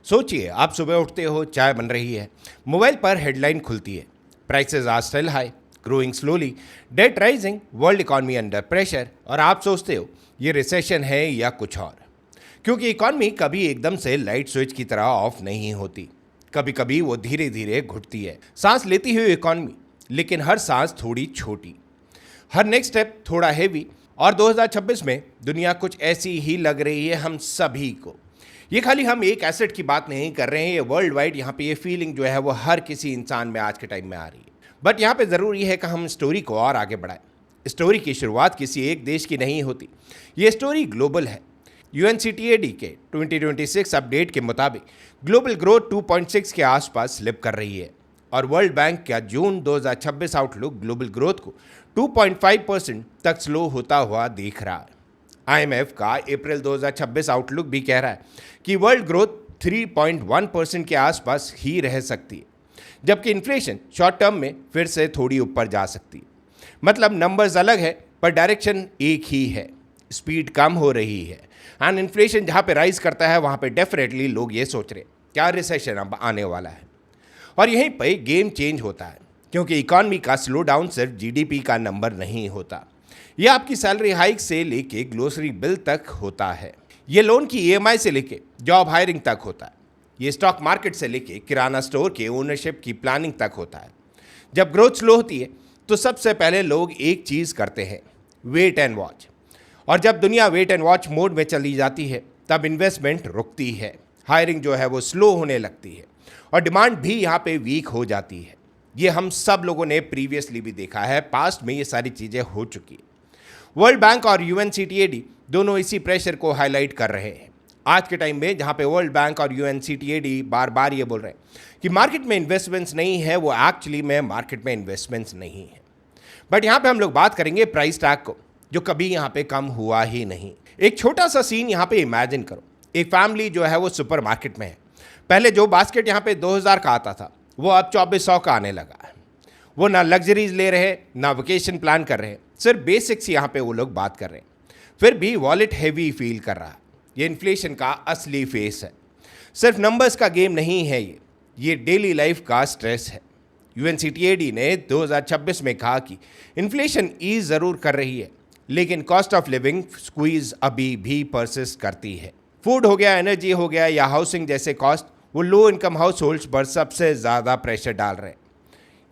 सोचिए, आप सुबह उठते हो, चाय बन रही है, मोबाइल पर हेडलाइन खुलती है, prices are still high, growing slowly, debt rising, world economy under pressure, और आप सोचते हो ये रिसेशन है या कुछ और। क्योंकि इकॉनमी कभी एकदम से लाइट स्विच की तरह ऑफ नहीं होती, कभी कभी वो धीरे धीरे घुटती है। सांस लेती हुई इकॉनमी, लेकिन हर सांस थोड़ी छोटी, हर नेक्स्ट स्टेप थोड़ा हेवी। और 2026 में दुनिया कुछ ऐसी ही लग रही है हम सभी को। ये खाली हम एक एसेट की बात नहीं कर रहे हैं, ये वर्ल्ड वाइड यहाँ पे ये फीलिंग जो है वो हर किसी इंसान में आज के टाइम में आ रही है। बट यहाँ पे ज़रूरी है कि हम स्टोरी को और आगे बढ़ाएं। स्टोरी की शुरुआत किसी एक देश की नहीं होती, ये स्टोरी ग्लोबल है। UNCTAD के 2026 अपडेट के मुताबिक ग्लोबल ग्रोथ 2.6 के आसपास स्लिप कर रही है, और वर्ल्ड बैंक का जून 2026 आउटलुक ग्लोबल ग्रोथ को 2.5% तक स्लो होता हुआ दिख रहा है। IMF का अप्रैल 2026 आउटलुक भी कह रहा है कि वर्ल्ड ग्रोथ 3.1% के आसपास ही रह सकती है, जबकि इन्फ्लेशन शॉर्ट टर्म में फिर से थोड़ी ऊपर जा सकती है। मतलब नंबर्स अलग है पर डायरेक्शन एक ही है, स्पीड कम हो रही है। एंड इन्फ्लेशन जहाँ पे राइज करता है वहाँ पे डेफिनेटली लोग ये सोच रहे हैं क्या रिसेशन अब आने वाला है। और यहीं पे गेम चेंज होता है, क्योंकि इकॉनमी का स्लो डाउन सिर्फ GDP का नंबर नहीं होता, यह आपकी सैलरी हाइक से लेके ग्लोसरी बिल तक होता है, ये लोन की EMI से लेके जॉब हायरिंग तक होता है, ये स्टॉक मार्केट से लेके किराना स्टोर के ओनरशिप की प्लानिंग तक होता है। जब ग्रोथ स्लो होती है तो सबसे पहले लोग एक चीज़ करते हैं, वेट एंड वॉच। और जब दुनिया वेट एंड वॉच मोड में चली जाती है तब इन्वेस्टमेंट रुकती है, हायरिंग जो है वो स्लो होने लगती है, और डिमांड भी यहाँ पे वीक हो जाती है। ये हम सब लोगों ने प्रीवियसली भी देखा है, पास्ट में ये सारी चीज़ें हो चुकी है। वर्ल्ड बैंक और UNCTAD दोनों इसी प्रेशर को हाईलाइट कर रहे हैं आज के टाइम में, जहाँ पे वर्ल्ड बैंक और UNCTAD बार बार ये बोल रहे हैं कि मार्केट में इन्वेस्टमेंट्स नहीं है, वो एक्चुअली में मार्केट में इन्वेस्टमेंट्स नहीं है। बट यहाँ पे हम लोग बात करेंगे प्राइस टैग को, जो कभी यहाँ पे कम हुआ ही नहीं। एक छोटा सा सीन यहाँ पे इमेजिन करो, एक फैमिली जो है वो सुपर मार्केट में है। पहले जो बास्केट यहाँ पे 2000 का आता था वो अब 2400 का आने लगा है। वो ना लग्जरीज ले रहे हैं, ना वेकेशन प्लान कर रहे हैं, सिर्फ बेसिक्स यहाँ पे वो लोग बात कर रहे हैं। फिर भी वॉलेट हैवी फील कर रहा है। ये इन्फ्लेशन का असली फेस है, सिर्फ नंबर्स का गेम नहीं है, ये डेली लाइफ का स्ट्रेस है। UNCTAD ने 2026 में कहा कि इन्फ्लेशन ईज ज़रूर कर रही है, लेकिन कॉस्ट ऑफ लिविंग स्क्वीज अभी भी परसिस्ट करती है। फूड हो गया, एनर्जी हो गया या हाउसिंग जैसे कॉस्ट, वो लो इनकम हाउस होल्ड्स पर सबसे ज़्यादा प्रेशर डाल रहे हैं।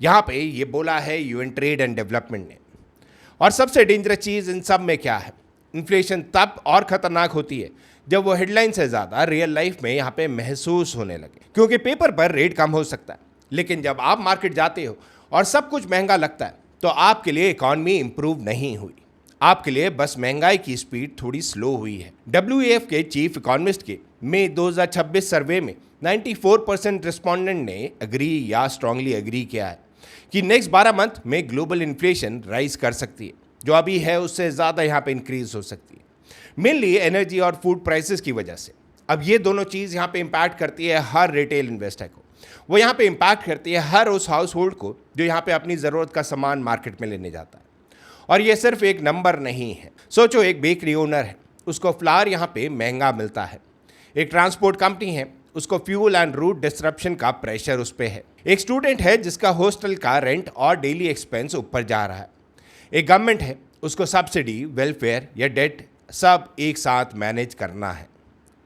यहाँ पे ये बोला है UN ट्रेड एंड डेवलपमेंट ने। और सबसे डेंजरस चीज़ इन सब में क्या है, इन्फ्लेशन तब और ख़तरनाक होती है जब वो हेडलाइन से ज़्यादा रियल लाइफ में यहाँ पे महसूस होने लगे। क्योंकि पेपर पर रेट कम हो सकता है, लेकिन जब आप मार्केट जाते हो और सब कुछ महंगा लगता है तो आपके लिए इकॉनमी इंप्रूव नहीं हुई, आपके लिए बस महंगाई की स्पीड थोड़ी स्लो हुई है। WEF के चीफ इकोनॉमिस्ट के मई 2026 सर्वे में 94% रिस्पोंडेंट ने एग्री या स्ट्रांगली एग्री किया है कि नेक्स्ट 12 मंथ में ग्लोबल इन्फ्लेशन राइज कर सकती है, जो अभी है उससे ज़्यादा यहाँ पे इंक्रीज हो सकती है, मेनली एनर्जी और फूड प्राइसेस की वजह से। अब ये दोनों चीज़ यहाँ पे इम्पैक्ट करती है हर रिटेल इन्वेस्टर को, वो यहाँ पे इम्पैक्ट करती है हर उस हाउस होल्ड को जो यहाँ पे अपनी ज़रूरत का सामान मार्केट में लेने जाता है। और ये सिर्फ एक नंबर नहीं है। सोचो, एक बेकरी ओनर है, उसको फ्लावर यहाँ पे महंगा मिलता है। एक ट्रांसपोर्ट कंपनी है, उसको फ्यूल एंड रूट डिस्ट्रप्शन का प्रेशर उस पर है। एक स्टूडेंट है जिसका हॉस्टल का रेंट और डेली एक्सपेंस ऊपर जा रहा है। एक गवर्नमेंट है, उसको सब्सिडी, वेलफेयर या डेट सब एक साथ मैनेज करना है।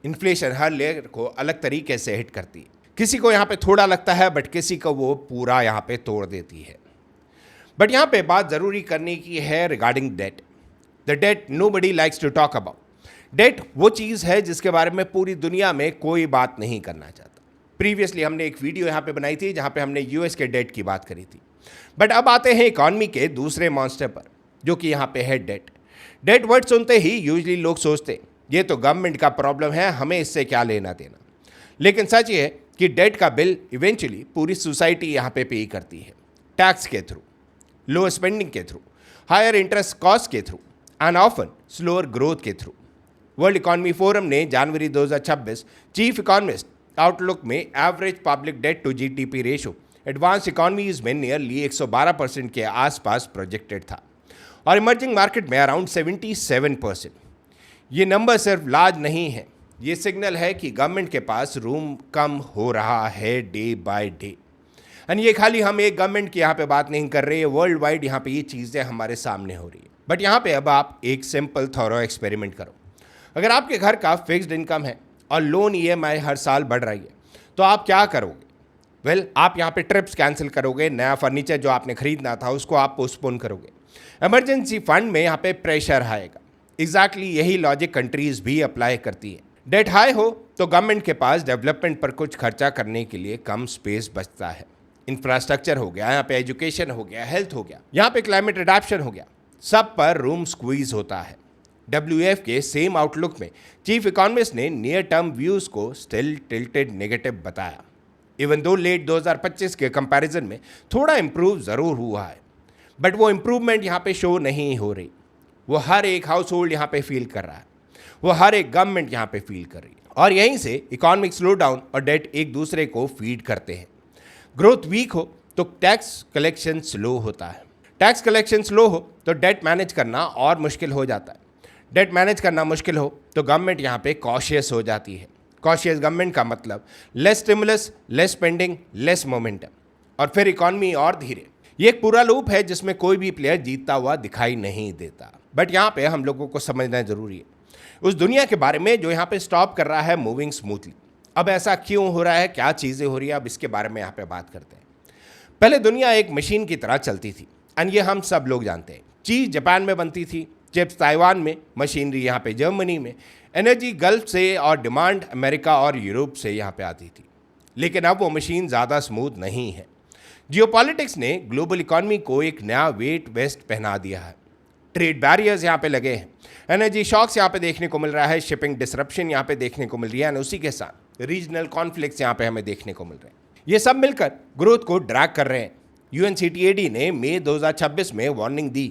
इन्फ्लेशन हर लेयर को अलग तरीके से हिट करती है, किसी को यहाँ पे थोड़ा लगता है बट किसी को वो पूरा यहाँ पे तोड़ देती है। बट यहाँ पे बात ज़रूरी करने की है regarding debt. The debt nobody likes to talk about. Debt वो चीज़ है जिसके बारे में पूरी दुनिया में कोई बात नहीं करना चाहता। प्रीवियसली हमने एक वीडियो यहाँ पे बनाई थी जहाँ पे हमने US के डेट की बात करी थी। बट अब आते हैं इकॉनमी के दूसरे मॉन्स्टर पर, जो कि यहाँ पे है डेट। डेट वर्ड सुनते ही यूजली लोग सोचते ये तो गवर्नमेंट का प्रॉब्लम है, हमें इससे क्या लेना देना। लेकिन सच ये है कि डेट का बिल इवेंचुअली पूरी सोसाइटी यहाँ पे पे करती है, टैक्स के थ्रू, लो स्पेंडिंग के थ्रू, हायर इंटरेस्ट कॉस्ट के through, and often slower growth के थ्रू। वर्ल्ड इकॉनमी फोरम ने जनवरी 2026 चीफ इकोनॉमिस्ट आउटलुक में average public debt to GDP ratio advance economies में नियरली 112% के आसपास प्रोजेक्टेड था, और इमर्जिंग मार्केट में अराउंड 77%। ये नंबर सिर्फ लार्ज नहीं है, ये सिग्नल है कि गवर्नमेंट के पास रूम कम हो रहा है डे बाय डे। एंड ये खाली हम एक गवर्नमेंट की यहाँ पे बात नहीं कर रहे हैं, वर्ल्ड वाइड यहाँ पे ये चीज़ें हमारे सामने हो रही है। बट यहाँ पे अब आप एक सिंपल थॉरो एक्सपेरिमेंट करो। अगर आपके घर का फिक्स्ड इनकम है और लोन ईएमआई हर साल बढ़ रही है तो आप क्या करोगे? वेल, आप यहाँ पे ट्रिप्स कैंसिल करोगे, नया फर्नीचर जो आपने खरीदना था उसको आप पोस्टपोन करोगे, इमरजेंसी फंड में यहाँ पे प्रेशर आएगा। एग्जैक्टली यही लॉजिक कंट्रीज भी अप्लाई करती है। डेट हाई हो तो गवर्नमेंट के पास डेवलपमेंट पर कुछ खर्चा करने के लिए कम स्पेस बचता है। इंफ्रास्ट्रक्चर हो गया, यहाँ पे एजुकेशन हो गया, हेल्थ हो गया, यहाँ पे क्लाइमेट अडैप्शन हो गया, सब पर रूम स्क्वीज होता है। WF के सेम आउटलुक में चीफ इकोनॉमिस्ट ने नियर टर्म व्यूज को स्टिल टिल्टेड नेगेटिव बताया। इवन दो लेट 2025 के कंपैरिजन में थोड़ा इंप्रूव ज़रूर हुआ है, बट वो इंप्रूवमेंट यहाँ पे शो नहीं हो रही। वो हर एक हाउस होल्ड यहाँ पे फील कर रहा है, वो हर एक गवर्नमेंट यहाँ पे फील कर रही है, और यहीं से इकोनॉमिक स्लो डाउन और डेट एक दूसरे को फीड करते हैं। ग्रोथ वीक हो तो टैक्स कलेक्शन स्लो होता है, टैक्स कलेक्शन स्लो हो तो डेट मैनेज करना और मुश्किल हो जाता है, डेट मैनेज करना मुश्किल हो तो गवर्नमेंट यहाँ पे कॉशियस हो जाती है। कॉशियस गवर्नमेंट का मतलब less stimulus, less spending, less momentum, और फिर इकॉनमी और धीरे। ये एक पूरा लूप है जिसमें कोई भी प्लेयर जीतता हुआ दिखाई नहीं देता। बट यहाँ पे हम लोगों को समझना जरूरी है उस दुनिया के बारे में जो यहाँ पे स्टॉप कर रहा है मूविंग स्मूथली। अब ऐसा क्यों हो रहा है, क्या चीज़ें हो रही है, अब इसके बारे में यहाँ पे बात करते हैं। पहले दुनिया एक मशीन की तरह चलती थी, एंड ये हम सब लोग जानते हैं। चीज़ जापान में बनती थी, चिप्स ताइवान में, मशीनरी यहाँ पे जर्मनी में, एनर्जी गल्फ से और डिमांड अमेरिका और यूरोप से यहाँ पे आती थी। लेकिन अब वो मशीन ज़्यादा स्मूथ नहीं है। जियोपॉलिटिक्स ने ग्लोबल इकॉनमी को एक नया वेट वेस्ट पहना दिया है। ट्रेड बैरियर्स यहाँ पे लगे हैं, एनर्जी शॉक्स यहाँ पे देखने को मिल रहा है, शिपिंग डिसरप्शन यहाँ पे देखने को मिल रही है, उसी के साथ रीजनल कॉन्फ्लिक्ट्स यहाँ पे हमें देखने को मिल रहे हैं। ये सब मिलकर ग्रोथ को ड्रैग कर रहे हैं। UNCTAD ने मई 2026 में वार्निंग दी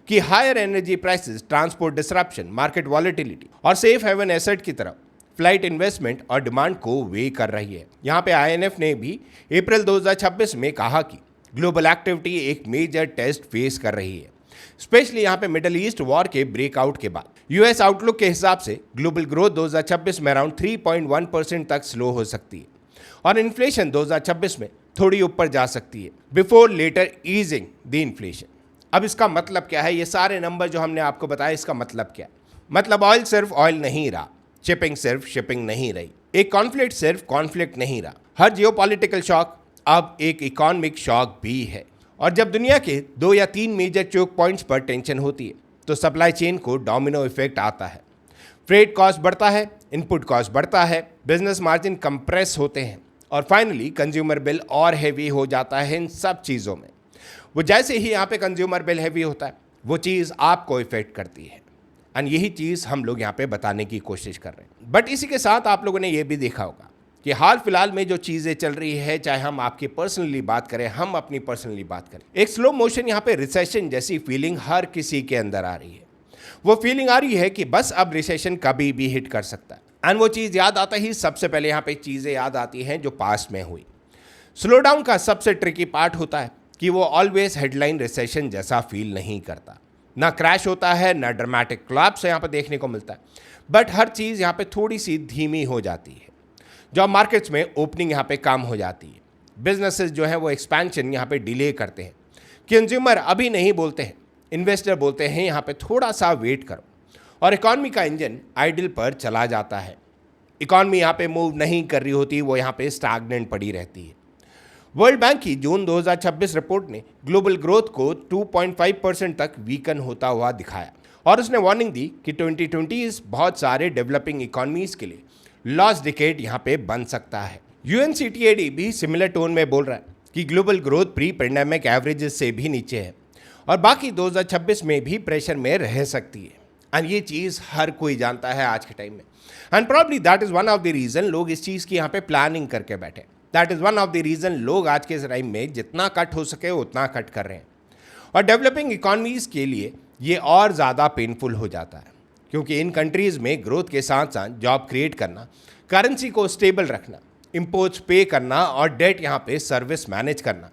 कि higher energy prices, transport disruption, market volatility और सेफ हेवन एसेट की तरफ फ्लाइट इन्वेस्टमेंट और डिमांड को वे कर रही है। यहाँ पे INF ने भी अप्रैल 2026 में कहा कि ग्लोबल एक्टिविटी एक मेजर टेस्ट फेस कर रही है, स्पेशली यहाँ पे मिडल ईस्ट वॉर के ब्रेकआउट के बाद। US आउटलुक के हिसाब से ग्लोबल ग्रोथ 2026 में अराउंड 3.1% तक स्लो हो सकती है और इन्फ्लेशन 2026 में थोड़ी ऊपर जा सकती है, before later easing the inflation. अब इसका मतलब क्या है? ये सारे नंबर जो हमने आपको बताया, इसका मतलब क्या है? मतलब ऑयल सिर्फ ऑयल नहीं रहा, शिपिंग सिर्फ शिपिंग नहीं रही, एक कॉन्फ्लिक्ट सिर्फ कॉन्फ्लिक्ट नहीं रहा, हर जियोपॉलिटिकल शॉक अब एक इकोनॉमिक शॉक भी है। और जब दुनिया के 2 या 3 मेजर चोक पॉइंट्स पर टेंशन होती है तो सप्लाई चेन को डोमिनो इफेक्ट आता है। फ्रेट कॉस्ट बढ़ता है, इनपुट कॉस्ट बढ़ता है, बिजनेस मार्जिन कंप्रेस होते हैं, और फाइनली कंज्यूमर बिल और हैवी हो जाता है। इन सब चीज़ों में वो जैसे ही यहाँ पे कंज्यूमर बिल हैवी होता है, वो चीज़ आपको इफेक्ट करती है, एंड यही चीज़ हम लोग यहाँ पे बताने की कोशिश कर रहे हैं। बट इसी के साथ आप लोगों ने ये भी देखा होगा कि हाल फिलहाल में जो चीज़ें चल रही है, चाहे हम आपकी पर्सनली बात करें, हम अपनी पर्सनली बात करें, एक स्लो मोशन यहाँ पे रिसेशन जैसी फीलिंग हर किसी के अंदर आ रही है। वो फीलिंग आ रही है कि बस अब रिसेशन कभी भी हिट कर सकता है, एंड वो चीज़ याद आता ही सबसे पहले यहाँ पे चीज़ें याद आती हैं जो पास्ट में हुई। स्लो डाउन का सबसे ट्रिकी पार्ट होता है कि वो ऑलवेज हेडलाइन रिसेशन जैसा फील नहीं करता, ना क्रैश होता है, ना ड्रामेटिक कोलैप्स यहाँ पे देखने को मिलता है, बट हर चीज़ यहाँ पे थोड़ी सी धीमी हो जाती है। जॉब मार्केट्स में ओपनिंग यहाँ पे कम हो जाती है, बिजनेसेस जो है वो एक्सपेंशन यहाँ पे डिले करते हैं, कंज्यूमर अभी नहीं बोलते हैं, इन्वेस्टर बोलते हैं यहाँ पे थोड़ा सा वेट करो, और इकॉनमी का इंजन आइडल पर चला जाता है। इकॉनमी यहाँ पे मूव नहीं कर रही होती, वो यहाँ पे स्टैग्नेंट पड़ी रहती है। वर्ल्ड बैंक की जून 2026 रिपोर्ट ने ग्लोबल ग्रोथ को 2.5% तक वीकन होता हुआ दिखाया, और उसने वार्निंग दी कि 2020 बहुत सारे डेवलपिंग इकॉनमीज के लिए लॉस्ट डिकेड यहाँ पे बन सकता है। UNCTAD भी सिमिलर टोन में बोल रहा है कि global growth pre pandemic averages से भी नीचे है, और बाकी 2026 में भी प्रेशर में रह सकती है, एंड ये चीज़ हर कोई जानता है आज के टाइम में, and probably that is one of the reason लोग इस चीज़ की यहाँ पे प्लानिंग करके बैठे। That is one of the reason लोग आज के टाइम में जितना कट हो सके उतना कट कर रहे हैं, और डेवलपिंग इकॉनमीज़ के लिए ये और ज़्यादा पेनफुल हो जाता है, क्योंकि इन कंट्रीज़ में ग्रोथ के साथ साथ जॉब क्रिएट करना, करेंसी को स्टेबल रखना, इंपोर्ट्स पे करना और डेट यहाँ पे सर्विस मैनेज करना,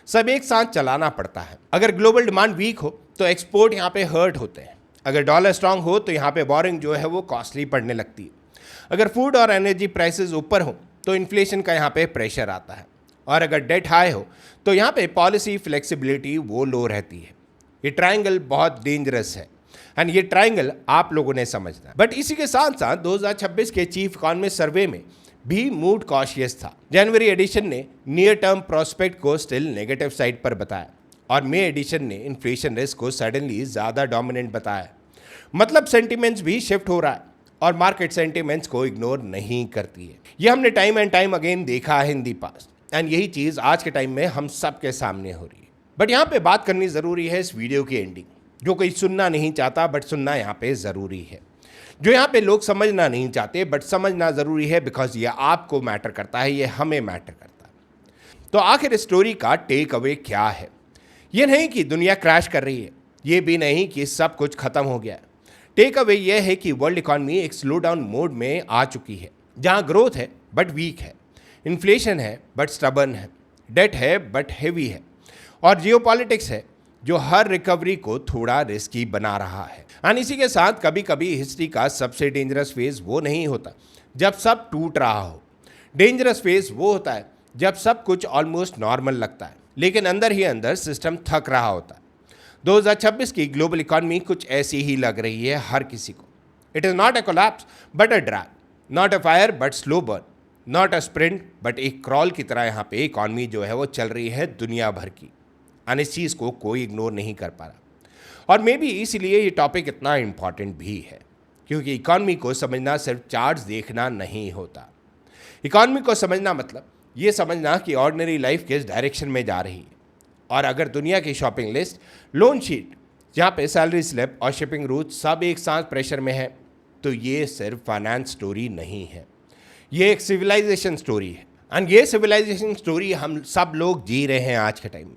सब एक साथ चलाना पड़ता है। अगर ग्लोबल डिमांड वीक हो तो एक्सपोर्ट यहाँ पे हर्ट होते हैं, अगर डॉलर स्ट्रांग हो तो यहाँ पे बोरिंग जो है वो कॉस्टली पड़ने लगती है। अगर फूड और एनर्जी प्राइसेस ऊपर हो तो इन्फ्लेशन का यहाँ पे प्रेशर आता है, और अगर डेट हाई हो तो यहाँ पे पॉलिसी फ्लेक्सिबिलिटी वो लो रहती है। ये ट्रायंगल बहुत डेंजरस है एंड ये ट्रायंगल आप लोगों ने समझना है। बट इसी के साथ साथ 2026 के चीफ इकोनॉमिस्ट सर्वे में भी मूड कॉशियस था। जनवरी एडिशन ने नियर टर्म प्रोस्पेक्ट को स्टिल नेगेटिव साइड पर बताया, और मे एडिशन ने इन्फ्लेशन रिस्क को सडनली ज़्यादा डोमिनेंट बताया। मतलब सेंटिमेंट्स भी शिफ्ट हो रहा है और मार्केट सेंटिमेंट्स को इग्नोर नहीं करती है। ये हमने टाइम एंड टाइम अगेन देखा है इन दी पास्ट, एंड यही चीज़ आज के टाइम में हम सबके सामने हो रही है। बट यहाँ पे बात करनी ज़रूरी है इस वीडियो की एंडिंग, जो कोई सुनना नहीं चाहता बट सुनना यहाँ पे ज़रूरी है। जो यहाँ पे लोग समझना नहीं चाहते बट समझना ज़रूरी है, बिकॉज ये आपको मैटर करता है, ये हमें मैटर करता है। तो आखिर स्टोरी का टेक अवे क्या है? ये नहीं कि दुनिया क्रैश कर रही है, ये भी नहीं कि सब कुछ खत्म हो गया है। टेक अवे ये है कि वर्ल्ड इकॉनमी एक स्लो डाउन मोड में आ चुकी है, जहाँ ग्रोथ है बट वीक है, इन्फ्लेशन है बट स्टबर्न है, डेट है बट हेवी है, और जियोपॉलिटिक्स है जो हर रिकवरी को थोड़ा रिस्की बना रहा है। और इसी के साथ कभी कभी हिस्ट्री का सबसे डेंजरस फेज वो नहीं होता जब सब टूट रहा हो। डेंजरस फेज वो होता है जब सब कुछ ऑलमोस्ट नॉर्मल लगता है, लेकिन अंदर ही अंदर सिस्टम थक रहा होता है। 2026 की ग्लोबल इकॉनमी कुछ ऐसी ही लग रही है हर किसी को। It is not a collapse but a drag, not a fire but slow burn, not a sprint but एक क्रॉल की तरह यहाँ पे इकॉनमी जो है वो चल रही है दुनिया भर की, और इस चीज़ को कोई इग्नोर नहीं कर पा रहा। और मे बी इसीलिए ये टॉपिक इतना इम्पॉर्टेंट भी है, क्योंकि इकॉनमी को समझना सिर्फ चार्ट्स देखना नहीं होता। इकॉनमी को समझना मतलब ये समझना कि ऑर्डिनरी लाइफ किस डायरेक्शन में जा रही है। और अगर दुनिया की शॉपिंग लिस्ट, लोन शीट, जहाँ पे सैलरी स्लिप और शिपिंग रूट सब एक साथ प्रेशर में है, तो ये सिर्फ फाइनेंस स्टोरी नहीं है, ये एक सिविलाइजेशन स्टोरी है। एंड ये सिविलाइजेशन स्टोरी हम सब लोग जी रहे हैं आज के टाइम में।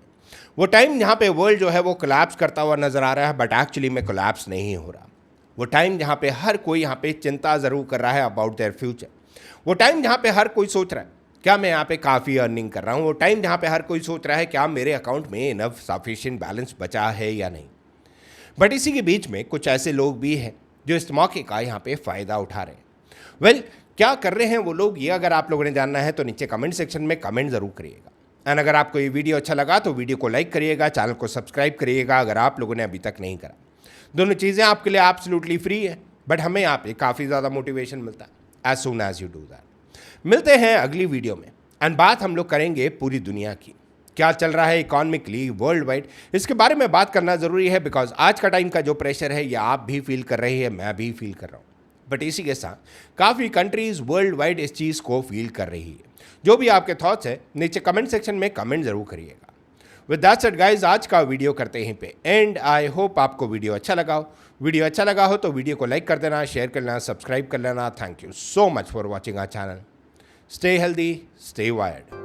वो टाइम जहाँ पे वर्ल्ड जो है वो कोलैप्स करता हुआ नज़र आ रहा है, बट एक्चुअली में कोलैप्स नहीं हो रहा। वो टाइम जहाँ पे हर कोई यहाँ पे चिंता ज़रूर कर रहा है अबाउट देयर फ्यूचर। वो टाइम जहाँ पे हर कोई सोच रहा है क्या मैं यहाँ पे काफ़ी अर्निंग कर रहा हूँ। वो टाइम जहाँ पे हर कोई सोच रहा है क्या मेरे अकाउंट में इनफ सफिशिएंट बैलेंस बचा है या नहीं। बट इसी के बीच में कुछ ऐसे लोग भी हैं जो इस मौके का यहाँ पे फ़ायदा उठा रहे हैं। वेल, क्या कर रहे हैं वो लोग, ये अगर आप लोगों ने जानना है तो नीचे कमेंट सेक्शन में कमेंट ज़रूर करिएगा। एंड अगर आपको ये वीडियो अच्छा लगा तो वीडियो को लाइक करिएगा, चैनल को सब्सक्राइब करिएगा अगर आप लोगों ने अभी तक नहीं करा। दोनों चीज़ें आपके लिए एब्सोल्युटली फ्री है, बट हमें यहाँ पे काफ़ी ज़्यादा मोटिवेशन मिलता है as soon as you do that. मिलते हैं अगली वीडियो में, एंड बात हम लोग करेंगे पूरी दुनिया की, क्या चल रहा है इकोनॉमिकली वर्ल्ड वाइड, इसके बारे में बात करना ज़रूरी है। बिकॉज आज का टाइम का जो प्रेशर है ये आप भी फील कर रही है, मैं भी फील कर रहा हूँ। बट इसी के साथ काफ़ी कंट्रीज़ वर्ल्ड वाइड इस चीज़ को फील कर रही है। जो भी आपके थॉट्स है नीचे कमेंट सेक्शन में कमेंट ज़रूर करिएगा। विद दैट सेड गाइस, आज का वीडियो करते हैं पे एंड। आई होप आपको वीडियो अच्छा लगा हो। वीडियो अच्छा लगा हो तो वीडियो को लाइक कर देना, शेयर कर लेना, सब्सक्राइब कर लेना। Thank you so much for watching our channel. Stay healthy, stay wired.